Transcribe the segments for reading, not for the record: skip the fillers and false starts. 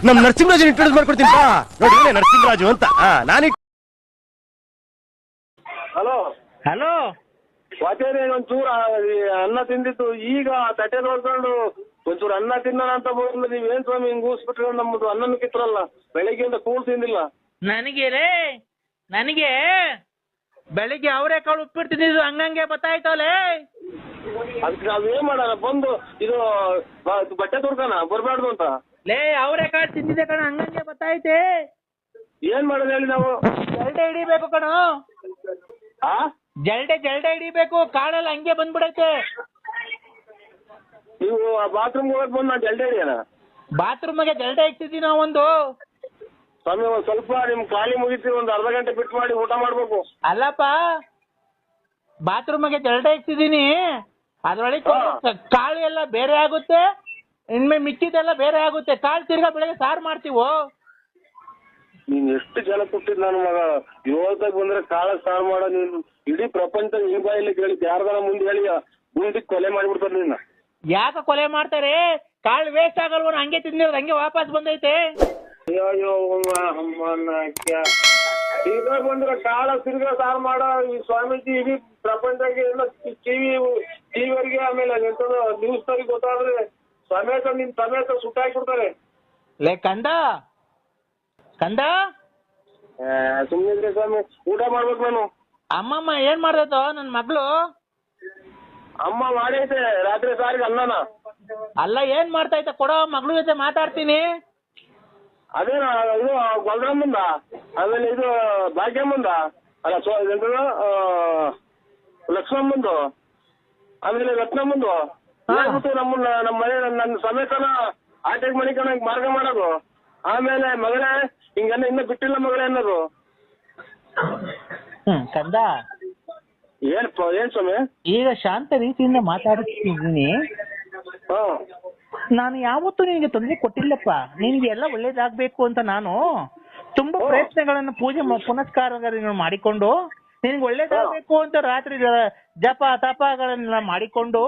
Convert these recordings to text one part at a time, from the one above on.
ನಮ್ ನರಸಿಂಹರಾಜ್ ಇಂಟ್ರೊಡ್ಯೂಸ್ ಮಾಡ್ಕೊಡ್ತೀನಿ ನೋಡಿ ನರಸಿಂಹರಾಜು ಅಂತ ನಾನು. ಹಲೋ ಹಲೋ ವಾಚೇರಿ ಒಂಚೂರು ಅನ್ನ ತಿಂದಿತ್ತು, ಈಗ ತಟ್ಟೆ ನೋಡ್ಕೊಂಡು ಒಂಚೂರು ಅನ್ನ ತಿನ್ನೋಣ ಅಂತ ಬಂದು ನೀವೇನ್ ಸ್ವಾಮಿ ಹಿಂಗ್ ಊಸ್ಬಿಟ್ರೆ ನಮ್ಮದು ಅನ್ನನ ಕಿತ್ರಲ್ಲ, ಬೆಳಿಗ್ಗೆಯಿಂದ ಕೂಳ್ ತಿಂದಿಲ್ಲ. ನನಗೆ ಬೆಳಿಗ್ಗೆ ಅವರೆಕಾಳು ಉಪ್ಪಿಟ್ಟು ತಿಂದಿದ್ದು ಹಂಗಂಗೆ ಗೊತ್ತಾಯ್ತವಲೇ. ಅದಕ್ಕೆ ನಾವ್ ಏನ್ ಮಾಡೋಣ, ಬಂದು ಇದು ಬಟ್ಟೆ ತುರ್ಕನ ಬರ್ಬಾರ್ದು ಅಂತ. ಲೇ ಅವರೆಕಾಳು ತಿಂದಿದೆ ಕಣ, ಹಂಗಂಗೆ ಗೊತ್ತಾಯ್ತೆ. ಏನ್ ಮಾಡೋದು ಹೇಳಿ ನಾವು? ಜಲ್ಡೆ ಹಿಡಿಬೇಕು ಕಣ, ಜಲ್ಡೆ ಹಿಡಿಬೇಕು, ಕಾಳೆಲ್ಲ ಹಂಗೆ ಬಂದ್ಬಿಡೈತೆ. ನೀವು ಬಾತ್ರೂಮ್ ಹೋಗಕ್ ಬಂದು ನಾ ಜಲ್ಡೆ ಹಿಡಿಯೋಣ? ಬಾತ್ರೂಮ್ಗೆ ಜಲ್ಡೆ ಇಕ್ತಿದ್ದೀವಿ ನಾವೊಂದು. ಸ್ವಾಮಿ ಒಂದ್ ಸ್ವಲ್ಪ ನಿಮ್ ಖಾಲಿ ಮುಗಿಸಿ ಒಂದ್ ಅರ್ಧ ಗಂಟೆ ಬಿಟ್ಟು ಮಾಡಿ ಊಟ ಮಾಡ್ಬೇಕು. ಅಲ್ಲಪ್ಪ, ಬಾತ್ರೂಮ್ಗೆ ಜಲ್ಡೆ ಇಕ್ತಿದ್ದೀನಿ, ಅದ್ರೊಳಗೆ ಕಾಳು ಎಲ್ಲ ಬೇರೆ ಆಗುತ್ತೆ, ಇನ್ಮೇಲೆ ಮಿಕ್ಕಿದೆಲ್ಲ ಬೇರೆ ಆಗುತ್ತೆ. ಕಾಳು ತಿರ್ಗಾ ಬೆಳಗ್ಗೆ ಸಾರು ಮಾಡ್ತೀವೋ. ನೀನ್ ಎಷ್ಟು ಜನ ಕೊಟ್ಟಿದ್ ನನ್ನ ಮಗ, ಇವತ್ತಾಗ ಬಂದ್ರೆ ಕಾಳ ಸಾರು ಮಾಡೋ ನೀನು ಇಡೀ ಪ್ರಪಂಚ ನಿನ್ ಬಾಯಲ್ಲಿ ಕೇಳಿ ಯಾರ್ದಾರ ಮುಂದೆ ಹೇಳಿ ಮುಂದೆ ಕೊಲೆ ಮಾಡ್ಬಿಡ್ತಾರ ನಿನ್ನ. ಯಾಕೆ ಕೊಲೆ ಮಾಡ್ತಾರೆ? ಕಾಳು ವೇಸ್ಟ್ ಆಗಲ್ವ, ಹಂಗೆ ತಿಂದಿರೋದು ಹಂಗೆ ವಾಪಸ್ ಬಂದೈತೆ. ಅಯ್ಯೋ ತಿರ್ಗಾ ಬಂದ್ರೆ ಕಾಳ ತಿರ್ಗಾ ಸಾರು ಮಾಡೋ ಈ ಸ್ವಾಮೀಜಿ ಇಡೀ ಪ್ರಪಂಚಕ್ಕೆ ಎಲ್ಲ ಟಿವಿಯವರಿಗೆ ಆಮೇಲೆ ನ್ಯೂಸ್ ತರಿಗೆ ಗೊತ್ತಾದ್ರೆ ಸಮೇತ ನಿನ್ ಸಮೇತ ಸುಟ್ಟಾಕ್ಬಿಡ್ತಾರೆ. ಲೇ ಕಂದ ಸುಮ್ಮನಿದ್ರೆ ಸ್ವಾಮಿ ಊಟ ಮಾಡ್ಬೇಕು ನಾನು. ಅಮ್ಮಮ್ಮ ಏನ್ ಮಾಡ್ದೈತೋ ನನ್ ಮಗಳು? ಅಮ್ಮ ಮಾಡೈತೆ ರಾತ್ರಿ ಸಾರಿಗೆ ಅನ್ನನ. ಅಲ್ಲ ಏನ್ ಮಾಡ್ತಾ ಕೊಡೋ, ಮಗಳು ಜೊತೆ ಮಾತಾಡ್ತೀನಿ. ಅದೇನ ಇದು ಗೊಲ್ರಮ್ಮಂದ, ಆಮೇಲೆ ಇದು ಭಾಗ್ಯಮ್ಮಂದ, ಅಲ್ಲ ಲಕ್ಷ್ಮಮ್ಮಂದು, ಆಮೇಲೆ ರತ್ನಮ್ಮಂದು ಹೇಳ್ಬಿಟ್ಟು ನಮ್ಮ ಮನೆ ನನ್ನ ಸಮೇತನ ಆಟೆಗೆ ಮನೆ ಕಣ ಮಾರ್ಗ ಮಾಡೋದು. ಆಮೇಲೆ ಮಗಳೇ ಹಿಂಗನ್ನ ಇನ್ನ ಬಿಟ್ಟಿಲ್ಲ ಮಗಳೇ ಅನ್ನೋದು. ಕಂದ ಏನ್ ಸ್ವಾಮಿ? ಈಗ ಶಾಂತ ರೀತಿಯಿಂದ ಮಾತಾಡ್ತಿದ್ದೀನಿ. ನಾನು ಯಾವತ್ತೂ ನಿನಗೆ ತೊಂದರೆ ಕೊಟ್ಟಿಲ್ಲಪ್ಪ. ನಿನ್ಗೆ ಎಲ್ಲ ಒಳ್ಳೇದಾಗ್ಬೇಕು ಅಂತ ನಾನು ತುಂಬಾ ಪ್ರಯತ್ನಗಳನ್ನು ಪೂಜೆ ಪುನಸ್ಕಾರಗಳನ್ನು ಮಾಡಿಕೊಂಡು ನಿನ್ಗೆ ಒಳ್ಳೇದಾಗ್ಬೇಕು ಅಂತ ರಾತ್ರಿ ಜಪ ತಪಗಳನ್ನೆಲ್ಲ ಮಾಡಿಕೊಂಡು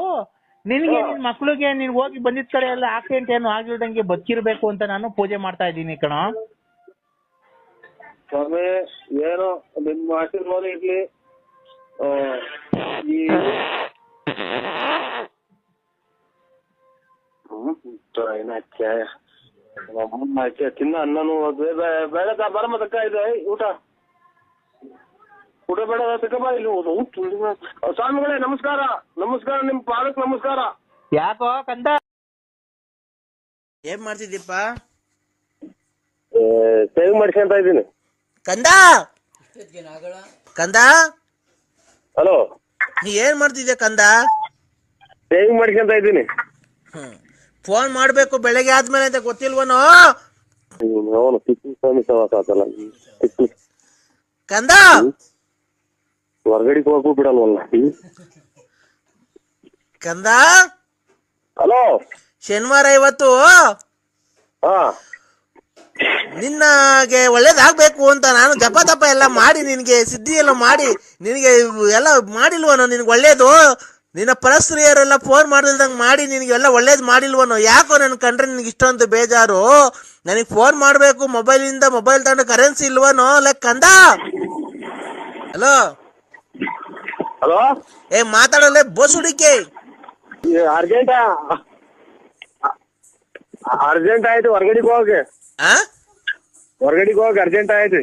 ನಿನ್ಗೆ ನಿನ್ ಮಕ್ಳಿಗೆ ನೀನ್ ಹೋಗಿ ಬಂದಿದ್ ಕಡೆ ಎಲ್ಲ ಆಕ್ಸಿಡೆಂಟ್ ಏನು ಆಗಿಲ್ದಂಗೆ ಬದುಕಿರ್ಬೇಕು ಅಂತ ನಾನು ಪೂಜೆ ಮಾಡ್ತಾ ಇದ್ದೀನಿ ಕಣ. ಸ್ವಾಮಿ ಏನೋ ನಿಮ್ಮ ಆಶೀರ್ವಾದ ಇರ್ಲಿ. ತಿನ್ನ ಅನ್ನನು ಬೇಡ ಬರಮ್ಮ ತಕ್ಕ ಇದೆ ಊಟ ಬೇಡ ತಕ್ಕ ಇಲ್ಲಿ ಸ್ವಾಮಿಗಳೇ ನಮಸ್ಕಾರ. ನಿಮ್ ಪಾದಕ್ ನಮಸ್ಕಾರ. ಯಾಕೋ ಕಂದ ಏನ್ ಮಾಡ್ತಿದ್ದೀಪ್ಪ? ಸೇವ್ ಮಾಡ್ಕೊಂತ ಇದ್ದೀನಿ. ಕಂದ ಹಲೋ, ನೀ ಏನ್ ಮಾಡ್ತಿದ್ಯಾ ಕಂದ? ಸೇವ್ ಮಾಡ್ಕೊಂತ ಇದ್ದೀನಿ. ಫೋನ್ ಮಾಡ್ಬೇಕು ಬೆಳಗ್ಗೆ ಆದ್ಮೇಲೆ ಅಂತ ಗೊತ್ತಿಲ್ವನೋ? ಅವನು ಸ್ವಾಮಿ ಸವಾಸ ಆತಲ್ಲ ಕಂದ. ಹೊರಗಡೆಗೆ ಹೋಗು ಬಿಡಲ್ವಲ್ಲ ಕಂದ. ಹಲೋ, ಶನಿವಾರ ಇವತ್ತು ನಿನ್ನಗೆ ಒಳ್ಳೇದಾಗ್ಬೇಕು ಅಂತ ನಾನು ಜಪ ತಪ ಎಲ್ಲ ಮಾಡಿ ನಿನ್ಗೆ ಸಿದ್ಧಿ ಎಲ್ಲ ಮಾಡಿ ನಿನಗೆ ಎಲ್ಲ ಮಾಡಿಲ್ವನೋ? ನಿನ್ಗೆ ಒಳ್ಳೇದು ನಿನ್ನ ಪರಸ್ತ್ರೀಯರೆಲ್ಲ ಫೋನ್ ಮಾಡಿಲ್ದಂಗೆ ಮಾಡಿ ನಿನಗೆ ಎಲ್ಲ ಒಳ್ಳೇದು ಮಾಡಿಲ್ವನೋ? ಯಾಕೋ ನನ್ ಕಂಡ್ರೆ ನಿನ್ಗೆ ಇಷ್ಟೊಂದು ಬೇಜಾರು? ನನಗೆ ಫೋನ್ ಮಾಡಬೇಕು, ಮೊಬೈಲ್ ತಗೊಂಡು ಕರೆನ್ಸಿ ಇಲ್ವನೋ? ಲೈಕ್ ಕಂದ. ಹಲೋ ಹಲೋ, ಮಾತಾಡೋಲ್ಲ ಬೋಸುಡಿಕೆ. ಅರ್ಜೆಂಟ್ ಆಯ್ತು, ಹೊರಗಡೆಗೆ ಹೋಗಿ ಅರ್ಜೆಂಟ್ ಆಯ್ತು.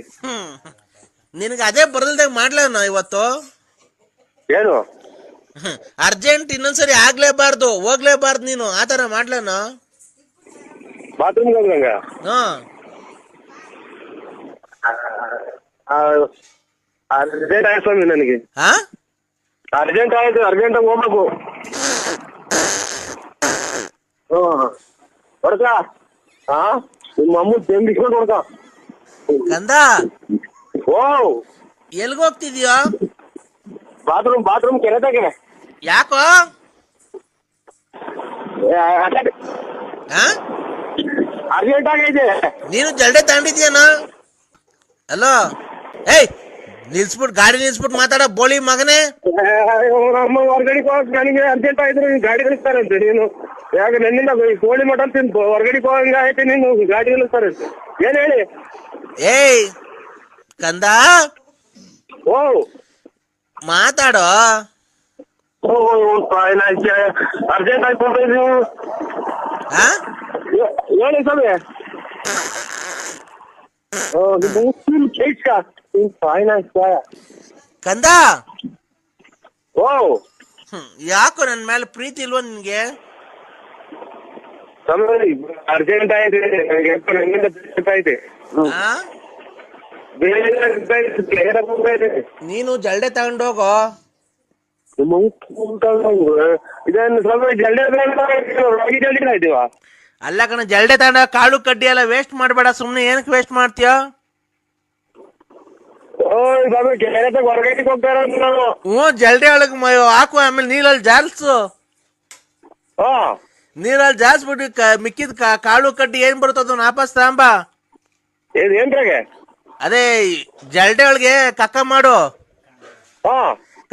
ನಿನಗೆ ಅದೇ ಬರ್ಲ್ದಾಗ ಮಾಡ್ಲೇನೋ ಇವತ್ತು? ಏನು ಅರ್ಜೆಂಟ್ ಇನ್ನೊಂದ್ಸರಿ ಆಗ್ಲೇಬಾರ್ದು, ಹೋಗ್ಲೇಬಾರ್ದು ನೀನು, ಆತರ ಮಾಡ್ಲೇನೋ? ಬಾತ್ರೂಮ್ಗೆ ಹೋಗ್ದಂಗ ಅರ್ಜೆಂಟ್ ಆಯ್ತು ಸ್ವಾಮಿ, ನನಗೆ ಅರ್ಜೆಂಟ್ ಆಯ್ತು, ಅರ್ಜೆಂಟಾಗಿ ಹೋಗ್ಬೇಕು. ಹೊಡ್ಕ ನಿಮ್ಮ ಅಮ್ಮ ತೆಂಗಿಸ್ಕೊಂಡು ಹೊಡ್ಕ. ಕಂದ ಓ ಎಲ್ಗೋಗ್ತಿದ್ಯೋ? ಬಾತ್ರೂಮ್ ಕೆರೆತಾಗೆ. ಯಾಕೋ? ಅರ್ಜೆಂಟ್ ಆಗೈತೆ. ನೀನು ಜಲ್ಡೆ ತಗೊಂಡಿದ್ಯಾನ? ಹಲೋ, ನಿಲ್ಸ್ಬಿಟ್ ಗಾಡಿ ನಿಲ್ಸ್ಬಿಟ್ ಮಾತಾಡೋ ಬೋಳಿ ಮಗನೇ. ನಮ್ಮ ಹೊರಗಡೆಗೆ ಹೋಗಕ್ ನನಗೆ ಅರ್ಜೆಂಟ್ ಆಯ್ತು, ನೀನು ಗಾಡಿ ನಿಲ್ಲಿಸ್ತಾರಂತೆ ನೀನು. ಯಾಕ ನನ್ನಿಂದ ಕೋಳಿ ಮಟನ್ ತಿಂದು ಹೊರಗಡೆಗೆ ಹೋಗಂಗ ಆಯ್ತು, ನೀನು ಗಾಡಿ ನಿಲ್ಲಿಸ್ತಾರಂತೆ. ಏನ್ ಹೇಳಿ? ಏಯ್ ಕಂದ ಓ ಮಾತಾಡೋ. ಅರ್ಜೆಂಟ್ ಆಯ್ತು ನೀವು ಆ ಹೇಳಿ ಸ್ವಾಮಿ. ಕಂದ ಓ ಯಾಕೋ ನನ್ ಮೇಲೆ ಪ್ರೀತಿ ಇಲ್ವಾ ನಿನ್ಗೆ? ಸ್ವಾಮಿ ಅರ್ಜೆಂಟ್ ಆಯ್ತು, ನನ್ನಿಂದ ಐತೆ. ಆ ನೀನು ಜಲ್ಡೆ ತಗೊಂಡೋಗೋ. ಇದನ್ನು ಸ್ವಲ್ಪ ಜಲ್ದಿ ಆಯ್ತೀವ. ಅಲ್ಲ ಕಣ, ಜಲ್ಡೆ ತಗೊಂಡ ಕಾಳು ಕಡ್ಡಿ ಎಲ್ಲ ವೇಸ್ಟ್ ಮಾಡ್ಬೇಡ. ಸುಮ್ನೆ ಏನಕ್ಕೆ ವೇಸ್ಟ್ ಮಾಡ್ತೀಯ? ಓ ಸ್ವಾಮಿ ಕೆರೆ ಹೊರಗಡೆ ಹೋಗ್ತಾರ ನಾವು. ಜಲ್ಡೆ ಒಳಗ್ ಹಾಕು, ಆಮೇಲೆ ನೀರಲ್ಲಿ ಜಾಲ್ಸು. ಹಾ ನೀರಲ್ಲಿ ಜಾಲ್ಸ್ಬಿಟ್ಟು ಮಿಕ್ಕಿದ ಕಾಳು ಕಡ್ಡಿ ಏನ್ ಬರುತ್ತದ ವಾಪಸ್ ತಾಂಬ. ಏನ್ರಾಗೆ? ಅದೇ ಜಲ್ಡೆ ಒಳಗೆ ಕಕ್ಕ ಮಾಡು. ಹಾ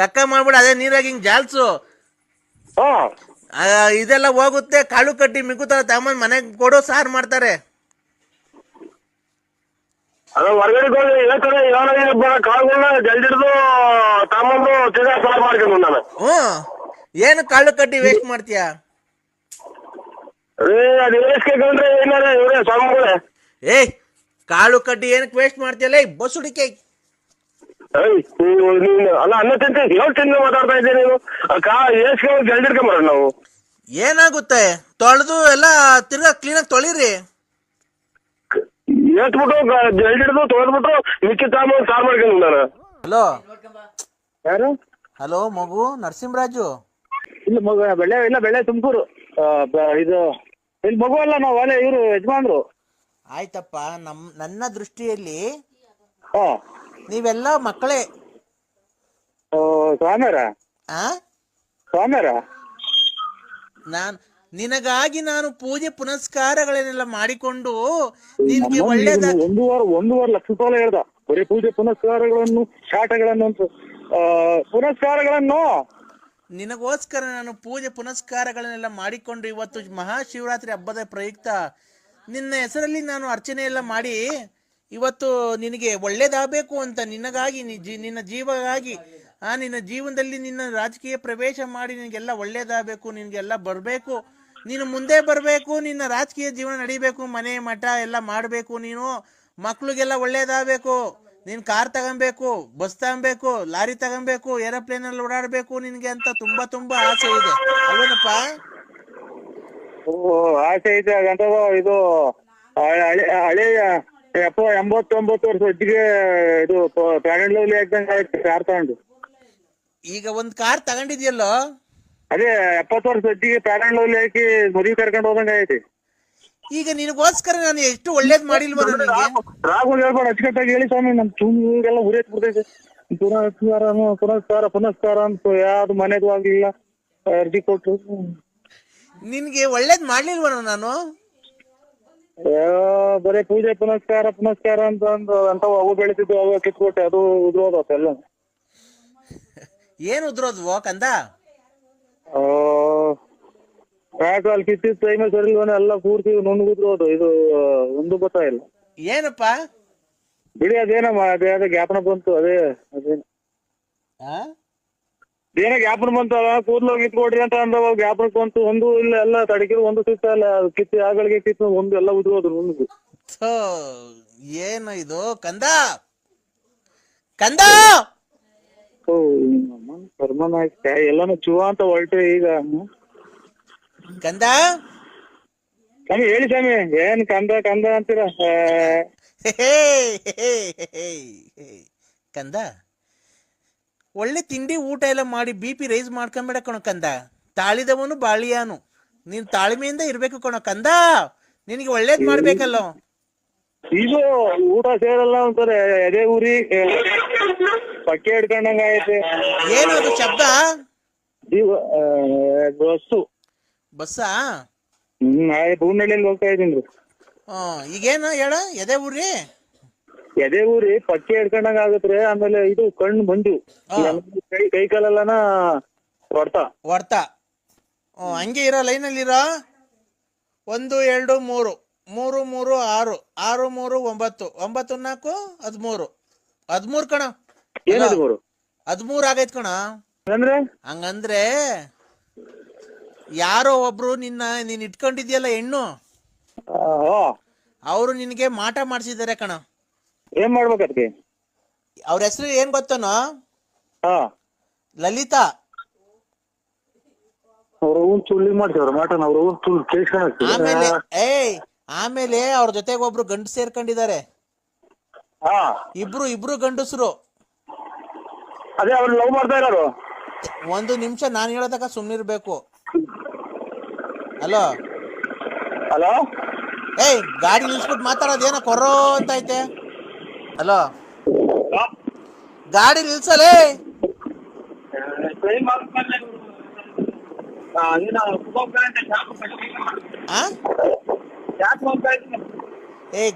ಕಕ್ಕ ಮಾಡ್ಬಿಡು, ಅದೇ ನೀರಾಗಿ ಹಿಂಗ್ ಜಾಲ್ಸು. ಹಾ ಇದೆಲ್ಲ ಹೋಗುತ್ತೆ. ಕಾಳು ಕಡ್ಡಿ ಮಿಕ್ಕುತ್ತಾರ ತಗೊಂಡ್ ಮನೆಗ್ ಕೊಡು, ಸಾರು ಮಾಡ್ತಾರೆ. ಅದು ಹೊರಗಡೆ ಹೋಗಿ ಹೇಳ್ತಾರೆ, ಕಾಳುಗಳನ್ನ ಜಲ್ದಿ ಹಿಡಿದು ತಗೊಂಡು ತಿರ್ಗಾ ಸಾರು ಮಾಡ್ಕೊಂಡು ನಾನು. ಏನು ಕಾಳು ಕಡ್ಡಿ ವೇಸ್ಟ್ ಮಾಡ್ತೀಯ? ಅದು ವೇಸ್ಕೊಂಡ್ರೆ ಏನಾರ ಇವರೇ ಸ್ವಾಮಿಗಳೇ. ಏಯ್ ಕಾಳು ಕಡ್ಡಿ ಏನಕ್ಕೆ ವೇಸ್ಟ್ ಮಾಡ್ತೀಯಲ್ಲ ಬಸುಡಿಕೆ? ನೀನು ಅಲ್ಲ ಅನ್ನ ತಿಂತ ಹೇಳ್ತಿಂದ ಮಾತಾಡ್ತಾ ಇದ್ದೀನಿ ನೀನು. ವೇಸ್ಕೊಂಡು ಜಲ್ದಿ ಹಿಡ್ಕೊಂಬರ ನಾವು. ಏನಾಗುತ್ತೆ? ತೊಳೆದು ಎಲ್ಲ ತಿರ್ಗಾ ಕ್ಲೀನಾಗಿ ತೊಳಿರಿ. ಎತ್ಬಿಟ್ಟು ಜಲ್ದಿ ಹಿಡಿದು ತೊಳೆದ್ಬಿಟ್ಟು ಮಿಕ್ಕಿ ತಗೊಂಡು ಸಾರು ಮಾಡ್ಕೊಂಡು ನಾನು. ಹಲೋ ಯಾರು? ಹಲೋ ಮಗು ನರಸಿಂಹರಾಜು. ಇಲ್ಲ ಮಗು ಬೆಳೆ ತುಮಕೂರು. ಇದು ಇಲ್ಲಿ ಮಗು ಅಲ್ಲ, ನಾವು ಅಲ್ಲೇ ಇವರು ಯಜಮಾನ್ರು. ಆಯ್ತಪ್ಪ, ನನ್ನ ದೃಷ್ಟಿಯಲ್ಲಿ ಹಾ ನೀವೆಲ್ಲ ಮಕ್ಕಳೇ. ಸ್ವಾಮ್ಯಾರ ಆ ಸ್ವಾಮ್ಯಾರ ನಿನಗಾಗಿ ನಾನು ಪೂಜೆ ಪುನಸ್ಕಾರಗಳನ್ನೆಲ್ಲ ಮಾಡಿಕೊಂಡು ನಿನ್ಗೆ ಒಳ್ಳೇದ. ಒಂದೂವರೆ ಲಕ್ಷ ರೂಪಾಯಿ ಹೇಳ್ದ ಬರೀ ಪೂಜೆ ಪುನಸ್ಕಾರಗಳನ್ನು ಶಾಟಗಳನ್ನು ಅಂತ. ಪುನಸ್ಕಾರಗಳನ್ನು ನಿನಗೋಸ್ಕರ ನಾನು ಪೂಜೆ ಪುನಸ್ಕಾರಗಳನ್ನೆಲ್ಲ ಮಾಡಿಕೊಂಡು ಇವತ್ತು ಮಹಾಶಿವರಾತ್ರಿ ಹಬ್ಬದ ಪ್ರಯುಕ್ತ ನಿನ್ನ ಹೆಸರಲ್ಲಿ ನಾನು ಅರ್ಚನೆ ಎಲ್ಲ ಮಾಡಿ ಇವತ್ತು ನಿನಗೆ ಒಳ್ಳೇದಾಗಬೇಕು ಅಂತ ನಿನಗಾಗಿ ನಿನ್ನ ಜೀವಗಾಗಿ ನಿನ್ನ ಜೀವನದಲ್ಲಿ ನಿನ್ನ ರಾಜಕೀಯ ಪ್ರವೇಶ ಮಾಡಿ ನಿನಗೆಲ್ಲ ಒಳ್ಳೇದಾಗಬೇಕು, ನಿನಗೆಲ್ಲ ಬರಬೇಕು, ನೀನು ಮುಂದೆ ಬರಬೇಕು, ನಿನ್ನ ರಾಜಕೀಯ ಜೀವನ ನಡಿಬೇಕು, ಮನೆ ಮಠ ಎಲ್ಲ ಮಾಡಬೇಕು, ನೀನು ಮಕ್ಳಿಗೆಲ್ಲ ಒಳ್ಳೇದಾಗಬೇಕು, ನೀನು ಕಾರ್ ತಗೊಬೇಕು, ಬಸ್ ತಗೊಬೇಕು, ಲಾರಿ ತಗೊಬೇಕು, ಏರೋಪ್ಲೇನಲ್ಲಿ ಓಡಾಡಬೇಕು ನಿನಗೆ ಅಂತ ತುಂಬಾ ತುಂಬಾ ಆಸೆ ಇದೆ ಅಲ್ವೇನಪ್ಪ? ಆಸೆ ಐತೆ ಹಾಗಂತ ಇದು ಹಳೆ 89 ವರ್ಷ ಒಟ್ಟಿಗೆ ಇದು ಪ್ಯಾನೆಲ್ ಲವ್ಲಿ ಆಗ್ದಂಗೆ ಆಯ್ತು ಕಾರ್ ತಗೊಂಡು. ಈಗ ಒಂದ್ ಕಾರ್ ತಗೊಂಡಿದ್ಯಲ್ಲೋ, ಅದೇ 70 ವರ್ಷ ಒಟ್ಟಿಗೆ ಪ್ಯಾನೆಲ್ ಲವ್ಲಿ ಹಾಕಿ ಮದುವೆ ಕರ್ಕೊಂಡು ಹೋದಂಗೆ ಐತಿ. ಈಗ ನಿನಗೋಸ್ಕರ ನಾನು ಎಷ್ಟು ಒಳ್ಳೇದ್ ಮಾಡಿಲ್ವ ನನಗೆ? ರಾಘವ್ ಹೇಳ್ಬೇಡ, ಅಚ್ಚುಕಟ್ಟಾಗಿ ಹೇಳಿ ಸ್ವಾಮಿ. ನಮ್ ತುಂಗೆಲ್ಲ ಉರಿಯತ್ ಬಿಡ್ತೈತೆ. ಪುನಸ್ಕಾರ ಅಂತ ಯಾವ್ದು ಮನೆದು ಆಗ್ಲಿಲ್ಲ, ಅರ್ಜಿ ಕೊಟ್ಟು. ನಿನ್ಗೆ ಒಳ್ಳೇದ್ ಮಾಡ್ಲಿಲ್ವ ನಾನು? ಬರೀ ಪೂಜೆ ಪುನಸ್ಕಾರ ಅಂತ ಅಂತ ಅವು ಬೆಳಿತಿದ್ವು, ಅವು ಕಿತ್ಕೊಟ್ಟೆ, ಅದು ಉದ್ರೋದ ಎಲ್ಲ. ಏನ್ ಉದ್ರೋದ್ವೋ ಕಂದ? ಅಲ್ಲಿ ಕಿತ್ತಿದ ಟೈಮ್ ಸರಿ ಎಲ್ಲ ಪೂರ್ತಿ ನುಣ್ಣುಗುದ್ರೋದು. ಇದು ಒಂದು ಗೊತ್ತಾಗಿಲ್ಲ ಏನಪ್ಪ ಬಿಡಿ. ಅದೇನಮ್ಮ ಅದೇ ಜ್ಞಾಪನ ಬಂತು. ಅದೇನೋ ಜ್ಞಾಪನ ಬಂತು. ಕೂದ್ಲು ಕಿತ್ಕೊಡ್ರಿ ಅಂತ ಅಂದವ, ಜ್ಞಾಪನಕ್ಕೆ ಬಂತು. ಒಂದು ಇಲ್ಲ ಎಲ್ಲ ತಡಕಿರು, ಒಂದು ಸಿಕ್ಕ ಅಲ್ಲ ಕಿತ್ತಿ ಆಗಳಿಗೆ ಕಿತ್ತು ಒಂದು ಎಲ್ಲ ಉದ್ರೋದು ನುಣ್ಣು. ಏನು ಇದು ಕಂದ? ಕಂದ ಕರ್ಮನ ಎಲ್ಲಾನು ಚುವ ಅಂತ ಹೊರಟ್ರಿ ಈಗ. ಕಂದ ಸ್ವಾಮಿ ಹೇಳಿ ಸ್ವಾಮಿ, ಏನ್ ಕಂದ ಅಂತೀರ? ಕಂದ, ಒಳ್ಳೆ ತಿಂಡಿ ಊಟ ಎಲ್ಲ ಮಾಡಿ BP ರೈಸ್ ಮಾಡ್ಕೊಂಬೇಡ ಕಣೋ ಕಂದ. ತಾಳಿದವನು ಬಾಳಿಯಾನು. ನೀನ್ ತಾಳ್ಮೆಯಿಂದ ಇರ್ಬೇಕು ಕಣೋ ಕಂದ. ನಿನಗೆ ಒಳ್ಳೇದ್ ಮಾಡ್ಬೇಕಲ್ಲೋ. ಇದು ಊಟ ಸೇರಲ್ಲ ಅಂತಾರೆ, ಎದೆ ಊರಿ ಪಕ್ಕೆ ಹಿಡ್ಕೊಂಡಂಗ ಐತೆ. ಏನು ಅದು ಶಬ್ದ? ಬಸ್ಸಾ? ಹೂನಳ್ಳಿಯಲ್ಲಿ ಹೋಗ್ತಾ ಇದ್ದೀನಿ. ಈಗೇನು ಹೇಳ? ಎದೆ ಊರಿ ಎದೆ ಊರಿ ಪಕ್ಕೆ ಹಿಡ್ಕೊಂಡಂಗ ಆಗತ್ರಿ. ಆಮೇಲೆ ಇದು ಕಣ್ಣು ಮಂಜು, ಕೈ ಕಾಲೆಲ್ಲನ ಹೊಡ್ತಾ ಹಂಗೆ ಇರೋ ಲೈನಲ್ಲಿರೋ 1 2 3 3 3 6 6 3 9 9 4 13 13 ಕಣ. ಏನದು ಮೂರು 13 ಆಗೈತ್ ಕಣ. ಅಂದ್ರೆ ಹಂಗಂದ್ರೆ ಯಾರೋ ಒಬ್ರು ನೀನ್ ಇಟ್ಕೊಂಡಿದ್ಯಲ್ಲ ಹೆಣ್ಣು, ಅವರು ನಿನಗೆ ಮಾಟ ಮಾಡಿಸಿದ್ದಾರೆ ಕಣ. ಏನ್ ಮಾಡ್ಬೇಕದ್ಕೆ? ಅವ್ರ ಹೆಸರು ಏನ್ ಗೊತ್ತನೋ? ಹಾ, ಲಲಿತಾ. ಸುಳ್ಳಿ ಮಾಡ್ತಾರ ಮಾಟನ ಅವರು ಆಮೇಲೆ ಆಮೇಲೆ ಅವ್ರ ಜೊತೆಗೆ ಒಬ್ರು ಗಂಡು ಸೇರ್ಕೊಂಡಿದ್ದಾರೆ. ಇಬ್ರು ಗಂಡಸರು. ಅದೇ ಅವ್ರು ಲವ್ ಮಾಡ್ತಾ ಇರೋರು. 1 ನಿಮಿಷ ನಾನು ಹೇಳೋದಕ್ಕ ಸುಮ್ನಿರ್ಬೇಕು. ಹಲೋ ಹಲೋ, ಗಾಡಿ ನಿಲ್ಸ್ಬಿಟ್ಟು ಮಾತಾಡೋದೇನ ಕೊರೋ ಅಂತ ಐತೆ. ಹಲೋ, ಗಾಡಿ ನಿಲ್ಸಲೇ.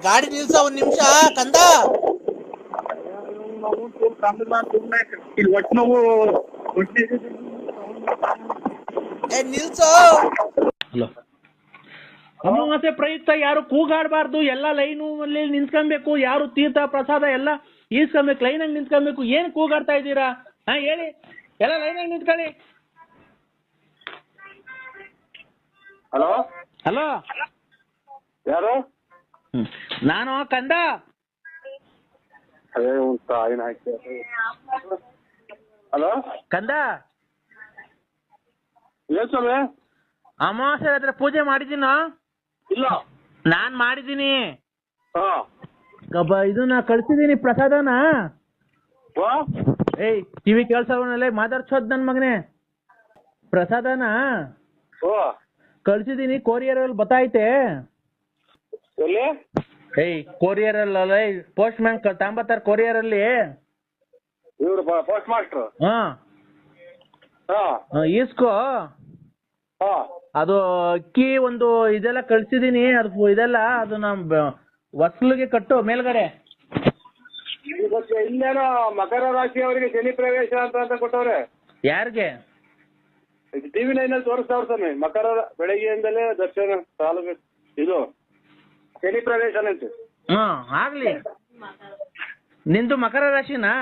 ಗಾಡಿ ನಿಲ್ಸ 1 ನಿಮಿಷ ಕಂದ. ನಿಲ್ಸೋ. ಹಲೋ, ಅಮಾವಾಸ್ಯೆ ಪ್ರಯುಕ್ತ ಯಾರು ಕೂಗಾಡಬಾರ್ದು, ಎಲ್ಲ ಲೈನು ಅಲ್ಲಿ ನಿಂತ್ಕೊಬೇಕು. ಯಾರು ತೀರ್ಥ ಪ್ರಸಾದ ಎಲ್ಲ ಈಸ್ಕೊಬೇಕು, ಲೈನಾಗಿ ನಿಂತ್ಕೊಬೇಕು. ಏನ್ ಕೂಗಾಡ್ತಾ ಇದ್ದೀರಾ? ಹೇಳಿ, ಎಲ್ಲ ಲೈನಾಗಿ ನಿಂತ್ಕೊಳ್ಳಿ. ಹಲೋ ಹಲೋ, ಯಾರು? ನಾನು ಕಂದ. ಹಲೋ ಕಂದ, ಏನ್ ಸ್ವಾಮಿ? ಅಮಾವಾಸ್ಯೆ ಹತ್ರ ಪೂಜೆ ಮಾಡಿದ್ದೀನೋ? ಇಲ್ಲ. ನಾನ್ ಮಾಡಿದ್ದೀನಿ. ಇದನ್ನ ಕಳ್ಸಿದೀನಿ ಪ್ರಸಾದನ. ಟಿವಿ ಕೇಳ್ಸವನಲ್ಲೇ ಮಾತಾಡ್ಸೋದ್ ನನ್ ಮಗನೇ. ಪ್ರಸಾದನ ಕಳ್ಸಿದೀನಿ, ಕೊರಿಯರ್ ಅಲ್ಲಿ ಬತ್ತೈತೆ. ಕೊರಿಯರ್ ಅಲ್ಲಿ ಪೋಸ್ಟ್ ಮ್ಯಾನ್ ತಾಂಬತ್ತಾರ ಕೊರಿಯರ್ ಅಲ್ಲಿ. Postmaster. ಈಸ್ಕೋ. ಅದು ಅಕ್ಕಿ ಒಂದು ಇದೆಲ್ಲ ಕಳ್ಸಿದೀನಿ. ಅದು ಇದೆಲ್ಲ ಅದು ನಮ್ ಹೊಸ್ಲಿಗೆ ಕಟ್ಟು ಮೇಲ್ಗಡೆ. ಇಲ್ಲೇನೋ ಮಕರ ರಾಶಿ ಅವರಿಗೆ ಶನಿ ಪ್ರವೇಶ ಅಂತ ಕೊಟ್ಟವ್ರೆ. ಯಾರಿಗೆ? ಟಿವಿ 9 ಅಲ್ಲಿ ತೋರಿಸ್ತಾವ್ರ ಸ್ವಾಮಿ. ಮಕರ ಬೆಳಗ್ಗೆಯಿಂದಲೇ ದರ್ಶನ ತಾಲೂಕು ಇದು ಶನಿ ಪ್ರವೇಶ ಅಂತ. ಆಗ್ಲಿ. ನಿಂದು ಮಕರ ರಾಶಿನಾ?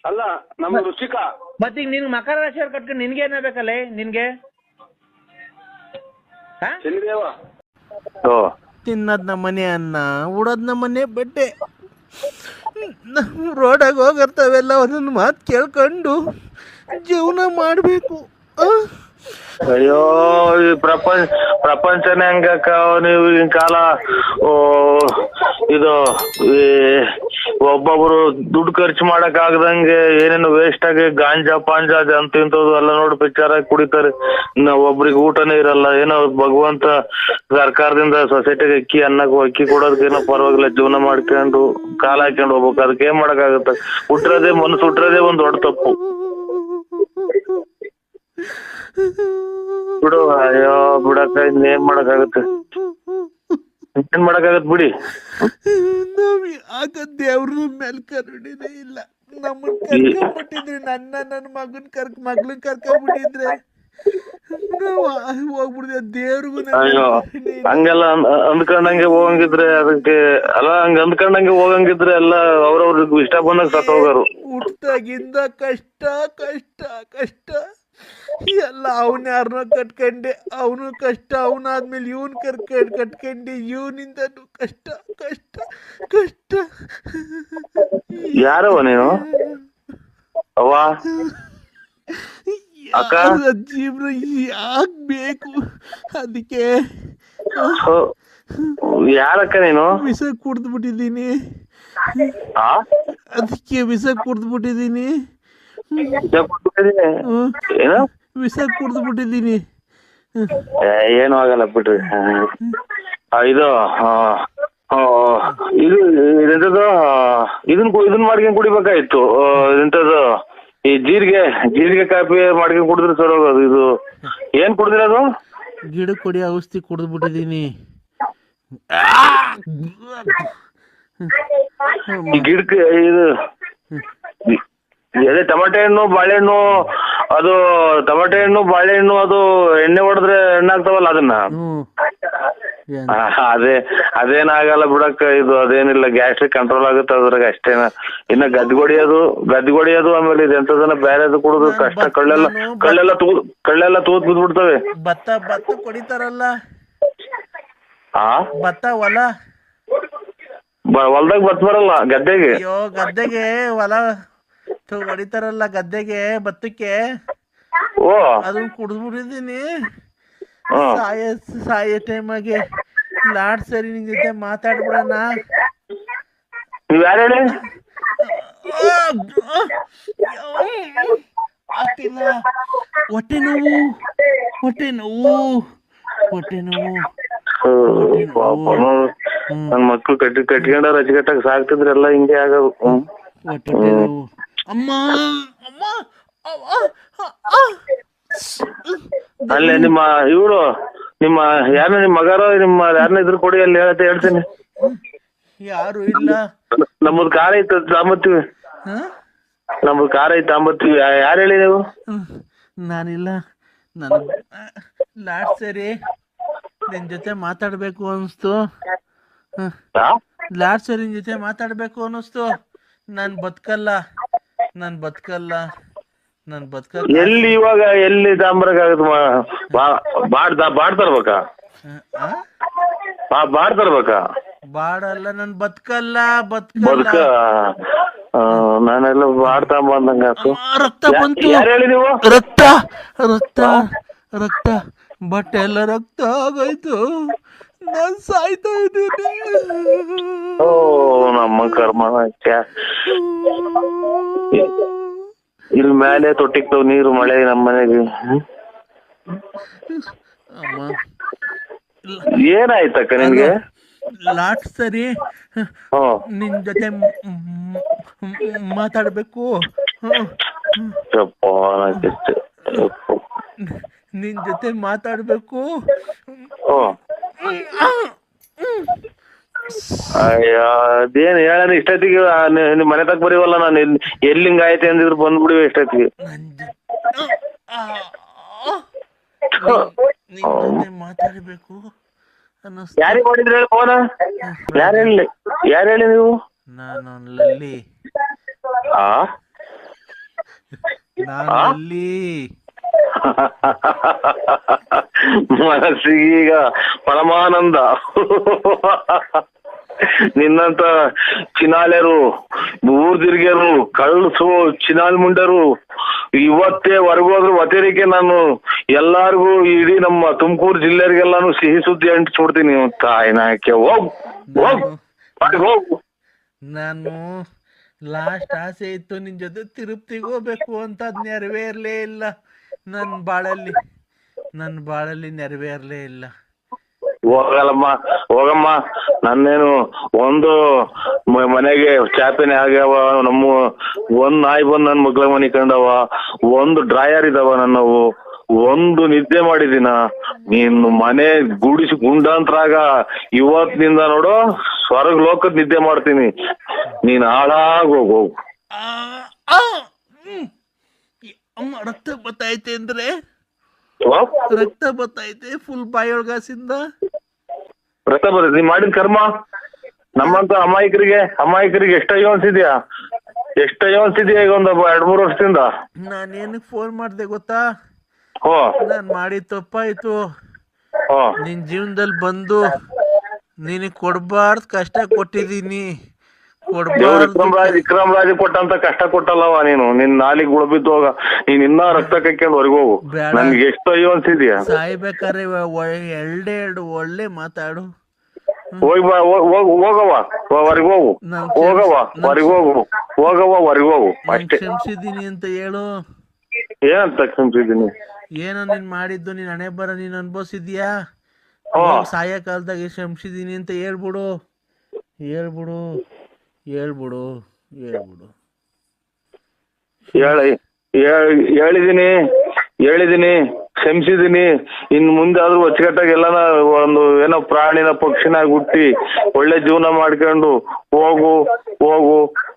ಅಲ್ಲ, ನಮ್ಮ ವೃಶ್ಚಿಕ. ಮತ್ತೀಗ ನಿನ್ ಮಕರ ರಾಶಿ ಅವ್ರು ಕಟ್ಕೊಂಡು ನಿನ್ಗೆ ಏನಾಗಬೇಕಲ್ಲ? ನಿನ್ಗೆ ಶನಿದೇವ ತಿನ್ನದ್ ನಮ್ಮನೆ ಅನ್ನ, ಉಡೋದ್ ನಮ್ಮನೆ ಬಟ್ಟೆ. ರೋಡಾಗ ಹೋಗಿರ್ತಾವೆಲ್ಲ ಒಂದೊಂದು ಮಾತು ಕೇಳ್ಕೊಂಡು ಜೀವನ ಮಾಡಬೇಕು. ಅಯ್ಯೋ, ಈ ಪ್ರಪಂಚನೇ ಹಂಗಕ್ಕ. ನೀವು ಈಗಿನ ಕಾಲ ಇದು ಒಬ್ಬೊಬ್ರು ದುಡ್ಡು ಖರ್ಚು ಮಾಡಕ್ ಆಗದಂಗೆ ಏನೇನು ವೇಸ್ಟ್ ಆಗಿ ಗಾಂಜಾ ಪಾಂಜಾ ಅಂತ ಇಂಥದ್ದು ಎಲ್ಲ ನೋಡಿ ಪಿಕ್ಚರ್ ಆಗಿ ಕುಡಿತಾರೆ. ಒಬ್ರಿಗೆ ಊಟನೇ ಇರಲ್ಲ. ಏನೋ ಭಗವಂತ ಸರ್ಕಾರದಿಂದ ಸೊಸೈಟಿಗೆ ಅಕ್ಕಿ ಕೊಡೋದಕ್ಕೇನೋ ಪರವಾಗಿಲ್ಲ, ಜೀವನ ಮಾಡ್ಕೊಂಡು ಕಾಲ ಹಾಕೊಂಡು ಹೋಗ್ಬೇಕು. ಅದಕ್ಕೆ ಏನ್ ಮಾಡಕ್ಕಾಗತ್ತ? ಮನಸ್ಸು ಹುಟ್ಟಿರೋದೇ ಒಂದ್ ದೊಡ್ಡ ತಪ್ಪು. ಬಿಡು, ಅಯ್ಯೋ ಬಿಡಕ್ಕ, ಇನ್ನೇನ್ ಮಾಡಕ್ಕಾಗತ್ತೆ? ಏನ್ ಮಾಡಕ್ಕಾಗತ್ ಬಿಡಿ. ಆಗ ದೇವ್ರ ಮೇಲೆ ಕರುಣಿನೇ ಇಲ್ಲ. ನಮ್ಮನ್ ಕರ್ಕೊಂಡ್ಬಿಟ್ಟಿದ್ರಿ, ನನ್ನ ಮಗನ್ ಮಗ್ಳನ್ ಕರ್ಕೊಂಡ್ಬಿಟ್ಟಿದ್ರೆ ಹೋಗ್ಬಿಡಿದೆ. ದೇವ್ರಿಗೂ ಅಯ್ಯೋ, ಹಂಗೆಲ್ಲ ಅಂದ್ಕೊಂಡಂಗೆ ಹೋಗಂಗಿದ್ರೆ ಅದಕ್ಕೆ ಅಲ್ಲ, ಹಂಗ ಅಂದ್ಕೊಂಡಂಗೆ ಹೋಗಂಗಿದ್ರೆ ಎಲ್ಲ ಅವ್ರವ್ರಿಗೆ ಇಷ್ಟ ಬಂದಾಗ ಸತ್ ಹೋಗೋರು. ಹುಟ್ಟಾಗಿಂದ ಕಷ್ಟ ಕಷ್ಟ ಕಷ್ಟ ಎಲ್ಲ. ಅವನ ಯಾರನ್ನ ಕಟ್ಕೊಂಡೆ, ಅವನು ಕಷ್ಟ. ಅವನಾದ್ಮೇಲೆ ಇವನ್ ಕಟ್ಕೊಂಡೆ, ಇವನಿಂದನು ಕಷ್ಟ ಕಷ್ಟ ಕಷ್ಟ. ಯಾರವ ನೀನು? ಅವ್ವ ಅಕ್ಕ, ಜೀವನ ಯಾಕಬೇಕು? ಅದಕ್ಕೆ ಯಾರಕ್ಕ ನೀನು? ವಿಷ ಕುಡ್ದು ಬಿಟ್ಟಿದ್ದೀನಿ. ಅದಕ್ಕೆ ವಿಷ ಕುಡ್ದು ಬಿಟ್ಟಿದ್ದೀನಿ. ಏನು ವಿಷ ಕುಡ್ದು ಬಿಟ್ಟಿದ್ದೀನಿ. ಏನು ಆಗಲ್ಲ ಬಿಡ್ರಿ. ಇದು ಇದೆಂತದ್ದು ಇದನ್ ಮಾಡ್ಕೊಂಡ್ ಕುಡಿಬೇಕಾಯ್ತು. ಎಂತದ್ದು ಈ ಜೀರಿಗೆ ಕಾಫಿ ಮಾಡ್ಕೊಂಡ್ ಕುಡಿದ್ರೆ ಸರ್ ಹೋಗೋದು. ಇದು ಏನ್ ಕುಡ್ದಿರೋದು? ಗಿಡ ಕೊಡಿ ಔಷಧಿ ಕುಡ್ದು ಬಿಟ್ಟಿದ್ದೀನಿ. ಈ ಗಿಡಕ್ಕೆ ಇದು ಅದೇ ಟಮಾಟೆ ಹಣ್ಣು ಬಾಳೆಹಣ್ಣು ಅದು ಟಮಾಟೆ ಹಣ್ಣು ಬಾಳೆಹಣ್ಣು ಅದು ಎಣ್ಣೆ ಹೊಡೆದ್ರೆ ಎಣ್ಣಾಗ್ತಾವಲ್ಲ ಅದನ್ನ ಅದೇನಾಗಲ್ಲ ಬಿಡಕ್ಕ, ಇದು ಅದೇನಿಲ್ಲ, ಗ್ಯಾಸ್ಟ್ರಿಕ್ ಕಂಟ್ರೋಲ್ ಆಗುತ್ತೆ ಅದ್ರಾಗ ಅಷ್ಟೇನ. ಇನ್ನ ಗದ್ದಿಗೊಡಿಯೋದು ಆಮೇಲೆ ಇದು ಎಂತದನ್ನ ಬೇರೆದು ಕುಡಿದು ಕಷ್ಟ. ಕಳ್ಳೆಲ್ಲ ತೂತ್ ಬಿದ್ಬಿಡ್ತವೆ. ಭತ್ತ ಕೊಡಿತಾರಲ್ಲ, ಆ ಭತ್ತ ಹೊಲ್ದಾಗ ಭತ್ತ ಬರಲ್ಲ ಗದ್ದೆಗೆ. ಅಯ್ಯೋ ಗದ್ದೆಗೆ ಹೊಡಿತಾರಲ್ಲ ಗದ್ದೆಗೆ ಭತ್ತಕ್ಕೆ, ಓ ಅದನ್ನ ಕುಡಿದ್ಬಿಟ್ಟಿದ್ದೀನಿ. ಸಾಯೋ ಟೈಮಾಗೆ ಲಾಡ್ ಸರಿ ನಿನ್ ಜೊತೆ ಮಾತಾಡ್ಬಿಡೋಣ. ನೀವ್ ಯಾರು ಹೇಳಿ? ಆಗ್ತಿಲ್ಲ, ಹೊಟ್ಟೆ ನೋವು. ನನ್ ಮಕ್ಳು ಕಟ್ಕೊಂಡ ರಜಗಟ್ಟಾಗ ಸಾಕ್ತಿದ್ರೆಲ್ಲ ಹಿಂಗೆ ಆಗೋದು. ಹೊಟ್ಟೆ ನೋವು. ಅಮ್ಮ ಅಲ್ಲೇ ನಿಮ್ಮ ಯಾರನ್ನ ನಿಮ್ಮ ಮಗಾರೋ ಯಾರನ್ನ ಇದ್ರು ಕೊಡಿ, ಅಲ್ಲಿ ಹೇಳ್ತೀನಿ. ಯಾರು ಇಲ್ಲ. ನಮ್ಮದ್ ಕಾರ್ ಐತೆ ತಾಂಬತ್ತೀವಿ. ನಮ್ಮದ್ ಕಾರ್ ಐತೆ ತಾಂಬತ್ತೀವಿ. ಯಾರು ಹೇಳಿ ನೀವು? ನಾನಿಲ್ಲ. ನನ್ ಲಾಡ್ ಸರಿ ನಿನ್ ಜೊತೆ ಮಾತಾಡ್ಬೇಕು ಅನಿಸ್ತು. ಲಾಡ್ ಸರಿ ನಿನ್ ಜೊತೆ ಮಾತಾಡ್ಬೇಕು ಅನ್ನಿಸ್ತು. ನಾನ್ ಬದುಕಲ್ಲ. ಎಲ್ಲಿ ಇವಾಗ ಎಲ್ಲಿ ತಾಂಬರಕ್ಕಾಗತ್ತ? ಬಾಡ್ ತರ್ಬೇಕಾ? ಬಾಡ್ ತರ್ಬೇಕಾ? ಬಾಡಲ್ಲ, ನನ್ ಬದುಕಲ್ಲ. ನಾನೆಲ್ಲ ಬಾಡ್ ತಾಂಬಂದಂಗ ರಕ್ತ ಬಂತು. ಯಾರು ಹೇಳಿ ನೀವು? ರಕ್ತ ಬಟ್ಟೆ ಎಲ್ಲ ರಕ್ತ ಆಗೋಯ್ತು. ನಾನ್ ಸಾಯ್ತಾ ಇದ್ದೀನಿ. ಓ ನಮ್ಮ ಕರ್ಮ. ಇಲ್ಲಿ ಮೇಲೆ ತೊಟ್ಟಿಕ್ತಾವ್ ನೀರು, ಮಳೆ ನಮ್ಮ ಮನೆಗೆ. ಏನಾಯ್ತಕ್ಕ ನಿನ್ಗೆ? ಲಾಟ್ ಸರಿ ನಿನ್ ಜೊತೆ ಮಾತಾಡ್ಬೇಕು. ನಿನ್ ಜೊತೆ ಮಾತಾಡ್ಬೇಕು. ಅಯ್ಯ ಅದೇನು ಹೇಳ ಇಷ್ಟೊತ್ತಿಗೆ ನಿಮ್ ಮನೆ ತಕ್ಕ ಬರೀವಲ್ಲ. ನಾನು ಎಲ್ಲಿ ಹಿಂಗ ಆಯ್ತು ಅಂದಿದ್ರು ಬಂದ್ಬಿಡಿವೆ ಇಷ್ಟೊತ್ತಿಗೆ. ನಿನ್ ಜೊತೆ ಮಾತಾಡ್ಬೇಕು ಅನ್ನಿಸ್ತು. ಯಾರಿಗೆ ಮಾಡಿದ್ರಿ ಹೇಳಿ ಫೋನ? ಯಾರು ಹೇಳಿ ನೀವು? ನಾನು ಲಲ್ಲಿ. ಮನಸ್ಸಿಗೀಗ ಪರಮಾನಂದ. ನಿನ್ನಂತ ಚಿನಾಲೆರು, ಊರ್ದಿರ್ಗೆರು, ಕಳ್ಸು ಚಿನಾಲ್ ಮುಂಡರು ಇವತ್ತೇ ಹೊರಗೋದ್ರು ವತೇರಿಕೆ ನಾನು ಎಲ್ಲಾರ್ಗು ಇಡೀ ನಮ್ಮ ತುಮಕೂರು ಜಿಲ್ಲೆಯರಿಗೆಲ್ಲಾನು ಸಿಹಿ ಸುದ್ದಿ ಅಂಟಿಸ್ಬಿಡ್ತೀನಿ. ತಾಯಿನಾಕೆ ಹೋಗು. ನಾನು ಲಾಸ್ಟ್ ಆಸೆ ಇತ್ತು ನಿನ್ ಜೊತೆ ತಿರುಪ್ತಿಗೆ ಹೋಗ್ಬೇಕು ಅಂತ, ಅದ್ ನೆರವೇರ್ಲೇ ಇಲ್ಲ. ನನ್ ಬಾಳಲ್ಲಿ ನೆರವೇರ್ಲೇ ಇಲ್ಲ. ಹೋಗಮ್ಮ. ನನ್ನೇನು ಒಂದು ಮನೆಗೆ ಚಾಪೆನೆ ಆಗ್ಯಾವ. ನಮ್ಮ ಒಂದ್ ನಾಯಿ ಬಂದ್ ನನ್ ಮಗ್ಳ ಮನಿ ಕಂಡವ, ಒಂದು ಡ್ರಾಯರ್ ಇದಾವ ನನ್ನವು, ಒಂದು ನಿದ್ದೆ ಮಾಡಿದಿನ. ನೀನು ಮನೆ ಗುಡಿಸಿ ಗುಂಡಾಂತರಾಗ ಇವತ್ತಿನಿಂದ ನೋಡು ಸ್ವರ್ಗ ಲೋಕದ್ ನಿದ್ದೆ ಮಾಡ್ತೀನಿ. ನೀನ್ ಹಾಳಾಗ್ ಹೋಗು. ಅಮ್ಮ ರಕ್ತ ಬತ್ತೈತೆ ಅಂದ್ರೆ ರಕ್ತ ಬತ್ತೈತೆ ಫುಲ್ ಬಾಯೊಳಗಾಸಿಂದ ರಕ್ತ ಬರ್ತೈತೆ. ನೀನ್ ಮಾಡಿದ ಕರ್ಮ. ನಮ್ಮಂತ ಅಮಾಯಕರಿಗೆ ಎಷ್ಟಯ್ಯೋ ಅನ್ಸಿದ್ಯಾ ಈಗ ಒಂದು 2-3 ವರ್ಷದಿಂದ. ನಾನೇನಕ್ ಫೋನ್ ಮಾಡ್ದೆ ಗೊತ್ತಾ? ನಾನ್ ಮಾಡಿದ ತಪ್ಪಾಯ್ತು. ನಿನ್ ಜೀವನದಲ್ಲಿ ಬಂದು ನಿನಗ್ ಕೊಡ್ಬಾರ್ದು ಕಷ್ಟ ಕೊಟ್ಟಿದೀನಿ. ವಿಕ್ರಮ್ ರಾಜ್ ಕೊಟ್ಟಂತ ಕಷ್ಟ ಕೊಟ್ಟಲ್ಲವ ನೀನು. ನಿನ್ ನಾಲಿಗೆ ಗುಳಬಿದ್ದು ಹೋಗ. ನೀನ್ ಇನ್ನ ರಕ್ತ ಕೈಕೊಂಡು ಹೊರಗೋಗು. ನನ್ಗೆ ಎಷ್ಟು ಅಯ್ಯೋ ಅನ್ಸಿದ್ಯಾ? ಸಾಯ್ಬೇಕಾರೆ ಎರಡು ಒಳ್ಳೆ ಮಾತಾಡು. ಹೋಗವ ಹೊರಗೋಗು. ಅಷ್ಟೇ. ಕ್ಷಮಿಸಿದೀನಿ ಅಂತ ಹೇಳು. ಏನಂತ ಕ್ಷಮಿಸಿದೀನಿ? ಏನೋ ನೀನ್ ಮಾಡಿದ್ದು ನೀನ್ ಹಣೆ ಬರ ನೀನ್ ಅನ್ಭವಿಸಿದ್ಯಾ? ಸಾಯ ಕಾಲದಾಗ ಕ್ಷಮಿಸಿದೀನಿ ಅಂತ ಹೇಳ್ಬಿಡು. ಹೇಳಿದೀನಿ. ಕ್ಷಮಿಸಿದೀನಿ. ಇನ್ ಮುಂದೆ ಆದ್ರೂ ಅಚ್ಚುಕಟ್ಟಾಗಿ ಎಲ್ಲಾನ ಒಂದು ಏನೋ ಪ್ರಾಣಿನ ಪಕ್ಷಿನಾಗಿ ಹುಟ್ಟಿ ಒಳ್ಳೆ ಜೀವನ ಮಾಡ್ಕೊಂಡು ಹೋಗು ಹೋಗು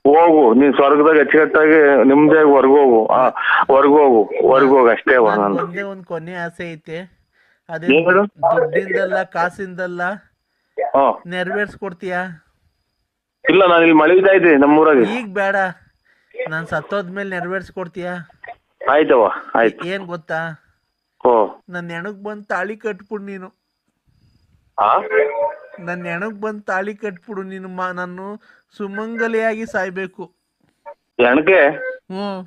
ಹೋಗು. ನೀನ್ ಸ್ವರ್ಗದಾಗ ಅಚ್ಚುಕಟ್ಟಾಗಿ ನಿಮ್ದಾಗಿ ಹೊರ್ಗೋಗು ಹೊರ್ಗೋಗು ಅಷ್ಟೇವಾ ನಾನು. ಒಂದೇ ಒಂದ್ ಕೊನೆ ಆಸೆ ಐತೆ, ಅದೇ ಏನ್ ಹೇಳು? ದುಡ್ಡಿಂದಲ್ಲ ಕಾಸಿಂದಲ್ಲ, ಹಾ ನೆರವೇರ್ಸ್ಕೊಡ್ತೀಯಾ? ಇಲ್ಲ, ನಾನು ಇಲ್ಲಿ ಮಳಿತಾ ಇದ್ದೆ ನಮ್ಮೂರಾಗೆ. ಈಗ ಬೇಡ, ನಾನ್ ಸತ್ತೋದ್ಮೇಲೆ ನೆರವೇರ್ಸ್ಕೊಡ್ತೀಯಾ? ಆಯ್ತವ ಆಯ್ತು. ಏನ್ ಗೊತ್ತಾ, ಓ ನನ್ನ ಹೆಣಕ್ ಬಂದ್ ತಾಳಿ ಕಟ್ಬಿಡು ನೀನು. ಆ ನನ್ನ ಹೆಣಕ್ ಬಂದ್ ತಾಳಿ ಕಟ್ಬಿಡು ನೀನು. ನಾನು ಸುಮಂಗಲಿಯಾಗಿ ಸಾಯ್ಬೇಕು. ಎಣಕೆ ಹ್ಮ್.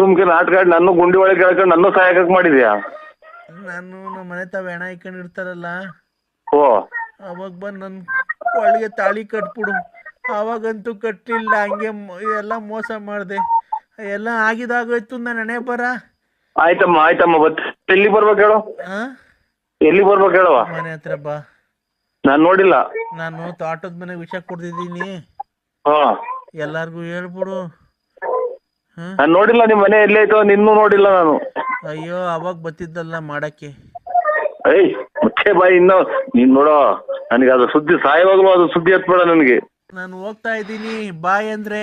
ಸುಮ್ಕೆ ನಾಟಕ ಆಡಿ ನನ್ನ ಗುಂಡಿ ಒಳಗೆ ಕೇಳ್ಕೊಂಡು ನನ್ನ ಸಹಾಯಕ ಮಾಡಿದ್ಯಾ? ನಾನು ನಮ್ಮ ಮನೆ ತಾವ ಹೆಣ ಇಟ್ಕೊಂಡಿರ್ತಾರಲ್ಲ, ಓ ಅವಾಗ ಬಂದ್ ನನ್ ಒಳಗೆ ತಾಳಿ ಕಟ್ಬಿಡು. ಅವಾಗಂತೂ ಕಟ್ಲಿಲ್ಲ, ಹಂಗೆ ಎಲ್ಲ ಮೋಸ ಮಾಡ್ದೆ. ಎಲ್ಲ ಆಗಿದಾಗೋಯ್ತು ನನ್ನ ಹಣೆ ಬರ. ಆಯ್ತಮ್ಮ ಬತ್ ಎಲ್ಲಿ ಬರ್ಬೇಕು ಹೇಳು? ಆ? ಎಲ್ಲಿ ಬರ್ಬೇಕು ಹೇಳುವ? ಮನೆ ಹತ್ರ ಬಾ. ನಾನ್ ನೋಡಿಲ್ಲ. ನಾನು ತೋಟದ ಮನೆಗೆ ವಿಷ ಕೊಡ್ತಿದ್ದೀನಿ, ಹಾ ಎಲ್ಲಾರ್ಗು ಹೇಳ್ಬಿಡು. ನಾನ್ ನೋಡಿಲ್ಲ, ನಿಮ್ ಮನೆ ಎಲ್ಲಿ ಐತೋ ನಿನ್ನೂ ನೋಡಿಲ್ಲ ನಾನು. ಅಯ್ಯೋ, ಅವಾಗ ಬತ್ತಿದ್ದಲ್ಲ ಮಾಡಕ್ಕೆ. ಏಯ್ ಮುಚ್ಚೆ ಬಾಯಿ, ಇನ್ನು ನೀನ್ ನೋಡೋ, ನನಗೆ ಅದು ಸುದ್ದಿ ಸಾಯವಾಗ್ಲೂ ಅದು ಸುದ್ದಿ ಎತ್ಬೇಡ ನನಗೆ. ನಾನು ಹೋಗ್ತಾ ಇದ್ದೀನಿ, ಬಾಯ್ ಅಂದ್ರೆ.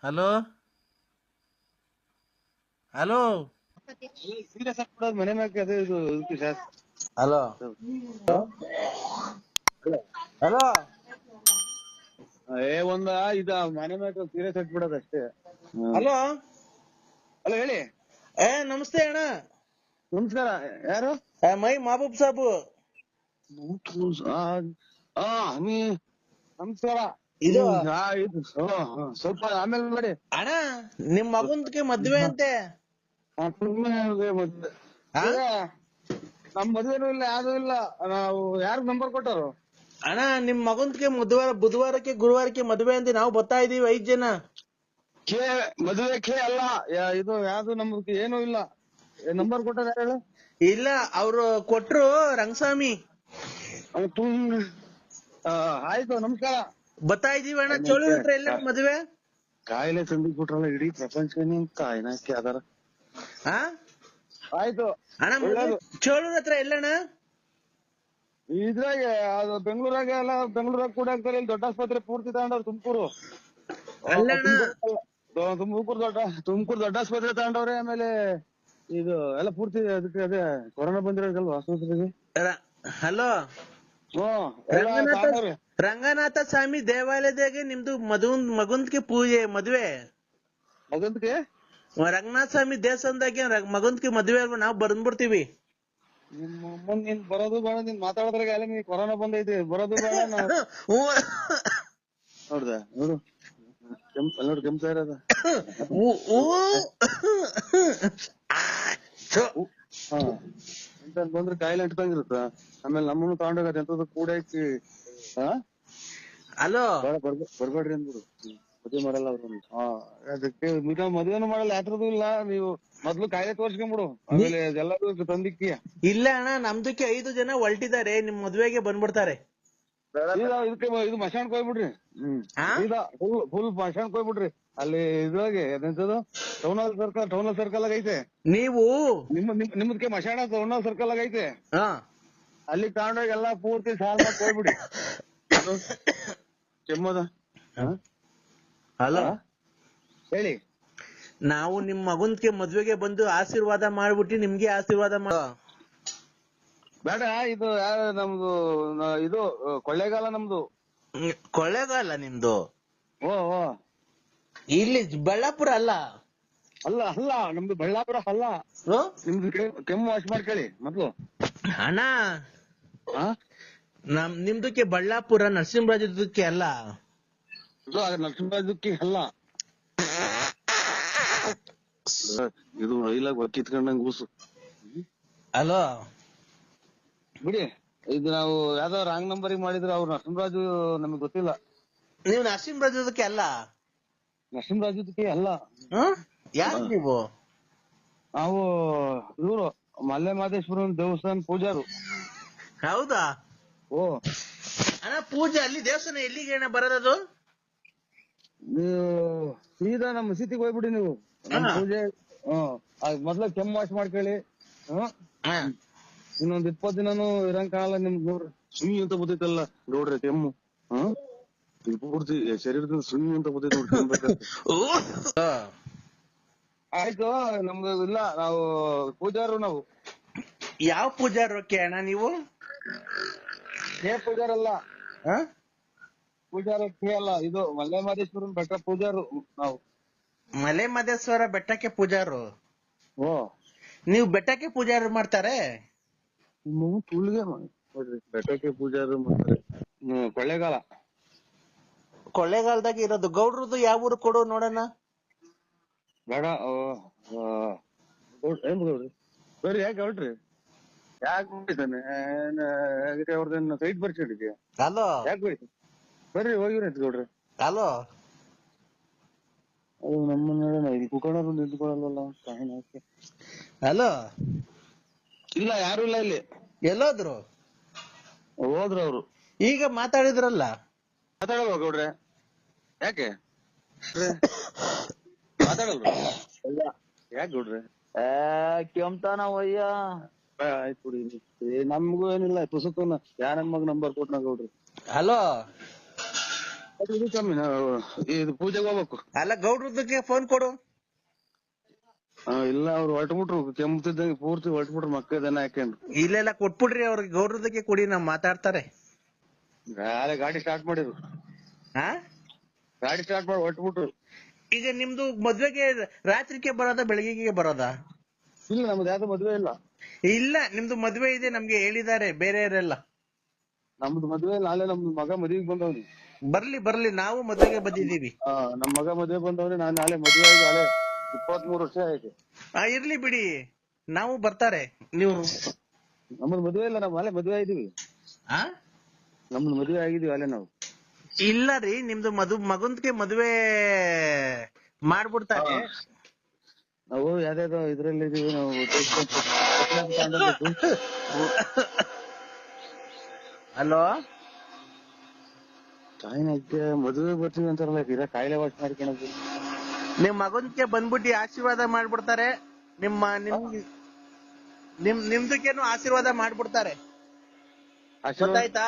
ಹಲೋ ಹಲೋ ಮನೆ ಮ್ಯಾಕೆ ಅದೇ ಇದು ಹಲೋ ಹಲೋ ಒಂದ ಇದ ಮನೆ ಮ್ಯಾಕೆ ಸೀರಿಯಸ್ ಇಟ್ಬಿಡೋದು ಅಷ್ಟೇ. ಹಲೋ ಹಲೋ ಹೇಳಿ. ನಮಸ್ತೆ ಅಣ್ಣ. ನಮಸ್ಕಾರ. ಯಾರು? ಮೈ ಮಹಬೂಬ್ ಸಾಬು. ನಮಸ್ಕಾರ. ಇದು ಸ್ವಲ್ಪ ಆಮೇಲೆ ಮಾಡಿ ಅಣ್ಣ, ನಿಮ್ ಮಗಂದ್ಗೆ ಮದ್ವೆ ಅಂತೆ. ನಮ್ ಮದ್ವೆನೂ ಇಲ್ಲ, ಯಾವ್ದು ಇಲ್ಲ. ನಾವು ಯಾರಿಗ್ ನಂಬರ್ ಕೊಟ್ಟರು? ಅಣ್ಣ, ನಿಮ್ ಮಗಂದ್ಗೆ ಬುಧವಾರಕ್ಕೆ ಗುರುವಾರಕ್ಕೆ ಮದ್ವೆ ಅಂತೆ. ನಾವು ಬರ್ತಾ ಇದೀವಿ 5 ಜನ. ಮದುವೆ ಅಲ್ಲ ಇದು, ಯಾವ್ದು ನಮ್ಗೆ ಏನೂ ಇಲ್ಲ. ನಂಬರ್ ಕೊಟ್ಟದ ಯಾರು ಹೇಳು? ಇಲ್ಲ, ಅವ್ರು ಕೊಟ್ರು ರಂಗಸ್ವಾಮಿ. ಆಯ್ತು, ನಮಸ್ಕಾರ. ಬರ್ತಾ ಇದೀವಿ ಅಣ್ಣ. ಚೋಳು ಹತ್ರ ಎಲ್ಲ ಮದ್ವೆ? ಕಾಯಿಲೆ ತಂದಿಟ್ಬಿಟ್ರಲ್ಲ ಇಡೀ ಪ್ರಪಂಚನೇ ಕಾಯಿನಾಕಿ ಅದಾರ. ಹಾ ಆಯ್ತು ಅಣ್ಣ, ಚೋಳು ಹತ್ರ ಎಲ್ಲಣ್ಣ? ಇದ್ರಾಗೆ ಅದು ಬೆಂಗಳೂರಾಗ ಎಲ್ಲ, ಬೆಂಗಳೂರಾಗ ಕೂಡ ಆಗ್ತಾರೆ. ಇಲ್ಲಿ ದೊಡ್ಡ ಆಸ್ಪತ್ರೆ ಪೂರ್ತಿ ತಗೊಂಡವ್ರು. ತುಮಕೂರು ದೊಡ್ಡ ಆಸ್ಪತ್ರೆ ತಗೊಂಡವ್ರೆ. ಆಮೇಲೆ ಇದು ಎಲ್ಲ ಪೂರ್ತಿ ಅದಕ್ಕೆ ಅದೇ ಕೊರೋನಾ ಬಂದಿರೋದಲ್ವಾ ಆಸ್ಪತ್ರೆಗೆ. ಹಲೋ, ರಂಗನಾಥ ಸ್ವಾಮಿ ದೇವಾಲಯದಾಗೆ ನಿಮ್ದು ಮಗಂದ್ಗೆ ಪೂಜೆ ಮದ್ವೆ. ಮಗಂದ್ಗೆ ರಂಗನಾಥ ಸ್ವಾಮಿ ದೇವಸ್ಥಾನದಾಗೆ ಮಗಂದ್ಗೆ ಮದ್ವೆ ಅಲ್ವಾ? ನಾವು ಬಂದ್ಬಿಡ್ತೀವಿ. ನಿಮ್ಮ ನೀನ್ ಬರೋದು ಬೇಡ, ನೀನ್ ಮಾತಾಡೋದ್ರಾಗ ಎಲ್ಲ ನೀ ಕೊರೋನಾ ಬಂದೈತಿ. ಬರೋದು ಬೇಡ. ನೋಡ್ದ ನೋಡು, ನೋಡಿ ಕೆಂಪ ಇರೋದ. ಬಂದ್ರೆ ಕಾಯಿಲೆ ಅಂಟ್ಕೊಂಗಿರುತ್ತ. ಆಮೇಲೆ ನಮ್ಮನ್ನು ತಗೊಂಡೋಗತ್ತೆ ಎಂತದ್ದು ಕೂಡ ಐತಿ. ಹಲೋ, ಬರ್ಬೇಡ್ರಿ ಅಂದ್ಬಿಡು. ಮದ್ವೆ ಮಾಡಲ್ಲ ಅವ್ರು. ಅದಕ್ಕೆ ಮದ್ವೆನೂ ಮಾಡಲ್ಲ, ಯಾತ್ರದ್ದು ಇಲ್ಲ. ನೀವು ಮೊದ್ಲು ಕಾಯಿಲೆ ತೋರ್ಸ್ಕೊಂಡ್ಬಿಡು, ಆಮೇಲೆ ಎಲ್ಲರೂ ತಂದಿಕ್ಕಿ. ಇಲ್ಲ ಅಣ್ಣ, ನಮ್ದಕ್ಕೆ 5 ಜನ ಹೊಲ್ಟಿದ್ದಾರೆ. ನಿಮ್ ಮದ್ವೆಗೆ ಬಂದ್ಬಿಡ್ತಾರೆ. ಇದಕ್ಕೆ ಇದು ಮಶಾಣಕ್ ಹೋಗ್ಬಿಡ್ರಿ. ಫುಲ್ ಮಶಾಣಕ್ ಹೋಗ್ಬಿಡ್ರಿ. ಅಲ್ಲಿ ಇದ್ರಾಗೆ ಎಂತದು ಟೌನ್ ಹಾಲ್ ಸರ್ಕಲ್ ಆಗ ಐತೆ. ನೀವು ನಿಮ್ದಕ್ಕೆ ಮಶಾಣ ಟೌನ್ ಹಾಲ್ ಸರ್ಕಲ್ ಆಗ ಐತೆ. ಅಲ್ಲಿ ತಗೊಂಡೋಗಿ ಎಲ್ಲಾ ಪೂರ್ತಿ ಸಾಲ್ ಮಾಡಿ ಹೋಗ್ಬಿಡಿ. ಕೆಮ್ಮದ. ಹಲೋ ಹೇಳಿ. ನಾವು ನಿಮ್ ಮಗನ್ಗೆ ಮದ್ವೆಗೆ ಬಂದು ಆಶೀರ್ವಾದ ಮಾಡ್ಬಿಟ್ಟು ನಿಮ್ಗೆ ಆಶೀರ್ವಾದ ಬೇಡ. ಇದು ನಮ್ದು ಇದು ಕೊಳ್ಳೇಗಾಲ ನಮ್ದು. ಕೊಳ್ಳೇಗಾಲ ನಿಮ್ದು? ಓ ಇಲ್ಲಿ ಬಳ್ಳಾಪುರ ಅಲ್ಲ? ಅಲ್ಲ ನಮ್ದು ಬಳ್ಳಾಪುರ ಅಲ್ಲ. ನಿಮ್ದು ಕೆಮ್ಮು ವಾಶ್ ಮಾಡ್ಕೊಳ್ಳಿ ಮೊದ್ಲು. ಅಣ್ಣ, ನಿಮ್ದಕ್ಕೆ ಬಳ್ಳಾಪುರ, ನರಸಿಂಹರಾಜಕ್ಕೆ ಅಲ್ಲ. ನರಸಿಂಹರಾಜಕ್ಕೆ ಅಲ್ಲ. ಇದು ಐಲಾಗ ಕಿತ್ಕೊಂಡಂಗ್ ಕೂಸು. ಹಲೋ ಬಿಡಿ, ಇದು ನಾವು ಯಾವ್ದೋ ರಾಂಗ್ ನಂಬರಿಗೆ ಮಾಡಿದ್ರೆ ಅವ್ರು ನರಸಿಂಹರಾಜು ನಮಗ್ ಗೊತ್ತಿಲ್ಲ. ನೀವು ನರಸಿಂಹರಾಜಕ್ಕೆ ಅಲ್ಲ? ನರಸಿಂಹರಾಜಕ್ಕೆ ಅಲ್ಲ. ಯಾರು ನೀವು? ನಾವು ಇವರು ಮಲ್ಲೆ ಮಹದೇಶ್ವರ ದೇವಸ್ಥಾನ ಪೂಜಾರು. ಹೌದಾ? ಓ ಅಣ್ಣ, ಪೂಜೆ ಅಲ್ಲಿ ದೇವಸ್ಥಾನ ಎಲ್ಲಿಗೆ ಅಣ್ಣ ಬರೋದದು? ನೀವು ಸೀದಾ ನಮ್ಮ ಮಸೀದಿಗೆ ಹೋಗ್ಬಿಡಿ ನೀವು. ಪೂಜೆ ಮೊದ್ಲ ಕೆಮ್ಮು ವಾಶ್ ಮಾಡ್ಕೊಳ್ಳಿ. ಇನ್ನೊಂದ್ 20 ದಿನಾನು ಇರಂಗ್ ಕಾಣಲ್ಲ ನಿಮ್ಗ್ ನೋಡ್ರಿ. ಸುಯಿ ಅಂತ ಬರ್ತೈತಲ್ಲ ನೋಡ್ರಿ ಕೆಮ್ಮು. ಪೂರ್ತಿ ಶರೀರದಿಂದ ಸುಯಿ ಅಂತ ಬರ್ತೈತಿ ನೋಡ್ರಿ ಕೆಮ್ಬೇಕಾದ್ರೆ. ಆಯ್ತು ನಮ್ದು ಇಲ್ಲ, ನಾವು ಪೂಜಾರು ನಾವು. ಯಾವ ಪೂಜಾರಕ್ಕೆ ಅಣ್ಣ ನೀವು? ಪೂಜಾರಲ್ಲ, ಪೂಜಾರಕ್ಕೆ ಅಲ್ಲ, ಇದು ಮಲೆ ಮಹದೇಶ್ವರನ್ ಬೆಟ್ಟ ಪೂಜಾರು ನಾವು. ಮಲೆ ಮಹದೇಶ್ವರ ಬೆಟ್ಟಕ್ಕೆ ಪೂಜಾರು? ಓ, ನೀವು ಬೆಟ್ಟಕ್ಕೆ ಪೂಜಾರು ಮಾಡ್ತಾರೆ? ತುಳ್ಗೆ ನೋಡ್ರಿ ಬೆಟ್ಟಕ್ಕೆ ಪೂಜಾರು ಮಾಡ್ತಾರೆ. ಕೊಳ್ಳೇಗಾಲ. ಕೊಳ್ಳೇಗಾಲದಾಗ ಇರೋದು. ಗೌಡ್ರದ್ದು ಯಾವ ಊರು ಕೊಡು ನೋಡೋಣ. ಬೇಡ ಏನ್ ಗೌಡ್ರಿ ಬರ್ರಿ. ಯಾಕೆ ಹೊರಟ್ರಿ? ಯಾಕೆ ಹೋಗಿದ್ದಾನೆ ಅವ್ರದೇನು ಸೈಟ್ ಬರ್ಸಿಡಿದ್ಯಾ? ಹಲೋ, ಯಾಕೆ ಬರ್ರಿ ಹೋಗಿವ್ರಿ ಗೌಡ್ರಿ. ಹಲೋ, ಅದು ನಮ್ಮನ್ನ ಕುಕೊಂಡ್ರು ನಿಂತ್ಕೊಳ್ಳಲ್ವಲ್ಲ. ಹಲೋ, ಇಲ್ಲ ಯಾರು ಇಲ್ಲ ಇಲ್ಲಿ. ಎಲ್ಲೋದ್ರು? ಹೋದ್ರು ಅವ್ರು. ಈಗ ಮಾತಾಡಿದ್ರಲ್ಲ. ಮಾತಾಡಲ್ವ ಗೌಡ್ರೆ? ಯಾಕೆ ಮಾತಾಡಲ್ವ? ಯಾಕೆ ಗೌಡ್ರೆ? ಕೆಮ್ತಾನ ವಯ್ಯ. ಆಯ್ತು ಬಿಡಿ, ನಮ್ಗೂ ಏನಿಲ್ಲ. ಪುಸ್ತಕನ ಯಾರನ್ ಮಗ ನಂಬರ್ ಕೊಟ್ನ ಗೌಡ್ರಿ. ಹಲೋ, ಇದು ಕಮ್ಮಿ, ನಾವು ಇದು ಪೂಜೆಗೆ ಹೋಗ್ಬೇಕು. ಅಲ್ಲ ಗೌಡ್ರದಕ್ಕೆ ಫೋನ್ ಕೊಡು. ಇಲ್ಲ ಅವ್ರು ಹೊರಟ್ಬಿಟ್ರು, ಕೆಮ್ಮತಿದ್ದಂಗೆ ಪೂರ್ತಿ ಹೊರಟ್ಬಿಟ್ರು. ಮಕ್ಕಳದನ್ನ ಹಾಕೊಂಡ್ರು. ಇಲ್ಲೆಲ್ಲ ಕೊಟ್ಬಿಡ್ರಿ ಅವ್ರಿಗೆ. ಗೌಡ್ರದಕ್ಕೆ ಕೊಡಿ, ನಾವ್ ಮಾತಾಡ್ತಾರೆ. ಗಾಡಿ ಸ್ಟಾರ್ಟ್ ಮಾಡಿದ್ರು. ಹಾ, ಗಾಡಿ ಸ್ಟಾರ್ಟ್ ಮಾಡಿ ಹೊರಟ್ಬಿಟ್ರು. ಈಗ ನಿಮ್ದು ಮದ್ವೆಗೆ ರಾತ್ರಿಗೆ ಬರೋದಾ ಬೆಳಗ್ಗೆಗೆ ಬರೋದಾ? ಇಲ್ಲ, ನಮ್ದು ಯಾವ್ದು ಮದ್ವೆ ಇಲ್ಲ. ಇಲ್ಲ, ನಿಮ್ದು ಮದ್ವೆ ಇದೆ ನಮ್ಗೆ ಹೇಳಿದ್ದಾರೆ ಬೇರೆಯವರೆಲ್ಲ. ನಮ್ದು ಮದ್ವೆ ಇಲ್ಲ. ನಾಳೆ ನಮ್ದು ಮಗ ಮದ್ವೆಗೆ ಬಂದವ್ನಿ. ಬರ್ಲಿ ಬರ್ಲಿ, ನಾವು ಮದ್ವೆಗೆ ಬಂದಿದ್ದೀವಿ. ನಮ್ ಮಗ ಮದ್ವೆ ಬಂದವ್ನಿ. ನಾನ್ ನಾಳೆ ಮದ್ವೆ ಆಗಿ ನಾಳೆ 23 ವರ್ಷ ಆಯ್ತು. ಇರ್ಲಿ ಬಿಡಿ, ನಾವು ಬರ್ತಾರೆ. ನೀವು ನಮ್ದು ಮದ್ವೆ ಇಲ್ಲ, ನಾವ್ ನಾಳೆ ಮದ್ವೆ ಆಗಿದೀವಿ. ನಮ್ದು ಮದ್ವೆ ಆಗಿದೀವಿ ಅಲ್ಲೇ ನಾವು. ಇಲ್ಲ ರೀ, ನಿಮ್ದು ಮಗನ್ಗೆ ಮದ್ವೆ ಮಾಡ್ಬಿಡ್ತಾರೆ. ನಾವು ಯಾವ್ದಾದ್ರು ಇದ್ರಲ್ಲಿ ಇದೀವಿ ನಾವು. ಹಲೋ, ತಾಯಿನಕ್ಕೆ ಮದುವೆ ಬರ್ತೀವಿ ಅಂತಾರಲ್ಲ, ಇದ ಕಾಯಿಲೆ ವಾಶ್ ಮಾಡ್ಕೊಳದು. ನಿಮ್ ಮಗನ್ಗೆ ಬಂದ್ಬಿಟ್ಟು ಆಶೀರ್ವಾದ ಮಾಡ್ಬಿಡ್ತಾರೆ. ನಿಮ್ದಕ್ಕೇನು ಆಶೀರ್ವಾದ ಮಾಡ್ಬಿಡ್ತಾರೆ. ಗೊತ್ತಾಯ್ತಾ?